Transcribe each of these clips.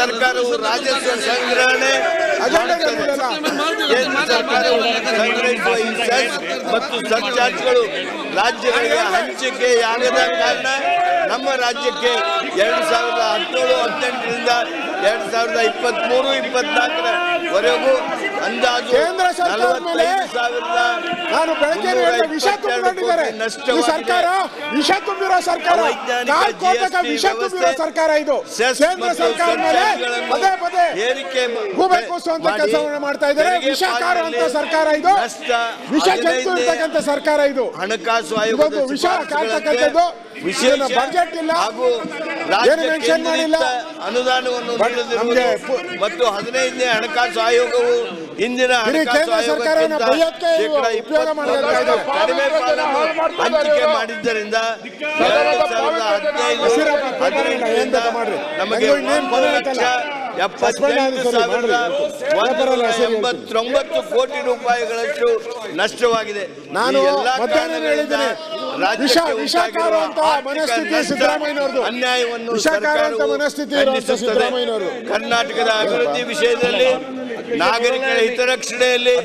ಸರ್ಕಾರವು ರಾಜಸ್ವ ಸಂಗ್ರಹಣೆ ಕೇಂದ್ರ ಸರ್ಕಾರವು ಸಂಗ್ರಹಿಸುವ ಈ ಸೆಸ್ ಮತ್ತು ಸರ್ಚಾರ್ಜ್ಗಳು ರಾಜ್ಯಗಳಿಗೆ ಹಂಚಿಕೆಯಾಗದ ಕಾರಣ ನಮ್ಮ ರಾಜ್ಯಕ್ಕೆ 2017-18ರಿಂದ 2023-24ವರೆಗೂ ಅಂದಾಜು ಕೇಂದ್ರ ಸರ್ಕಾರ ಮೇಲೆ ನಾನು ಬೆಳಗ್ಗೆ ವಿಷ ತುಂಬಿಕೊಂಡಿದ್ದಾರೆ. ಈ ಸರ್ಕಾರ ವಿಷ ತುಂಬಿರೋ ಸರ್ಕಾರ, ವಿಷ ತುಂಬಿರೋ ಸರ್ಕಾರ ಇದು. ಕೇಂದ್ರ ಸರ್ಕಾರ ಮೇಲೆ ಪದೇ ಪದೇ ಗೂಬೆ ಕೂರಿಸುವಂತ ಕೆಲಸವನ್ನು ಮಾಡ್ತಾ ಇದ್ದಾರೆ. ವಿಷ ಕಾರುವಂತ ಸರ್ಕಾರ ಇದು, ವಿಷ ಜಂತು ಇರ್ತಕ್ಕಂಥ ಸರ್ಕಾರ ಇದು. ಹಣಕಾಸು ಇವತ್ತು ವಿಷ ಕಾಡ್ತಕ್ಕಂಥದ್ದು. ಬಜೆಟ್ ಇಲ್ಲ, ಏನು ಮೆನ್ಷನ್ ಮಾಡಿಲ್ಲ, ಅನುದಾನವನ್ನು ಮತ್ತು 15ನೇ ಹಣಕಾಸು ಆಯೋಗವು ಇಂದಿನ ಕೇಂದ್ರ ಸರ್ಕಾರವನ್ನು ಬೈಯಕ್ಕೆ ಉಪಯೋಗ ಮಾಡಬೇಕಾಗಿದೆ. ಕಡಿಮೆ ಹಂಚಿಕೆ ಮಾಡಿದ್ದರಿಂದ 2015-18ರಿಂದ ನಮಗೆ 1,78,189 ಕೋಟಿ ರೂಪಾಯಿಗಳಷ್ಟು ನಷ್ಟವಾಗಿದೆ. ನಾನು ಮಧ್ಯಾಹ್ನ ಹೇಳಿದ್ದೇನೆ, ವಿಷಕಾರು ಅಂತ ಮನಸ್ಥಿತಿ ಸಿದ್ದರಾಮಯ್ಯನವರದು, ಅನ್ಯಾಯವನ್ನು ಕರ್ನಾಟಕದ ಅಭಿವೃದ್ಧಿ ವಿಷಯದಲ್ಲಿ ನಾಗರಿಕರ ಹಿತರಕ್ಷಣೆಯಲ್ಲಿ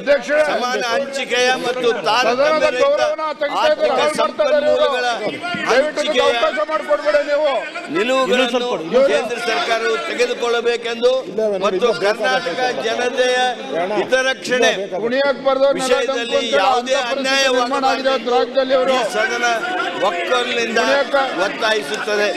ಸಮಾನ ಹಂಚಿಕೆಯ ಮತ್ತು ತಾರತಮ್ಯರಹಿತ ಆರ್ಥಿಕ ಸಂಪನ್ಮೂಲಗಳ ಹಂಚಿಕೆಯ ನಿಲುವುಗಳನ್ನು ಕೇಂದ್ರ ಸರ್ಕಾರವು ತೆಗೆದುಕೊಳ್ಳಬೇಕೆಂದು ಮತ್ತು ಕರ್ನಾಟಕ ಜನತೆಯ ಹಿತರಕ್ಷಣೆ ವಿಷಯದಲ್ಲಿ ಯಾವುದೇ ಅನ್ಯಾಯವಾಗದಂತೆ ಈ ಸದನ ಒಕ್ಕೊರಲಿನಿಂದ ಒತ್ತಾಯಿಸುತ್ತದೆ.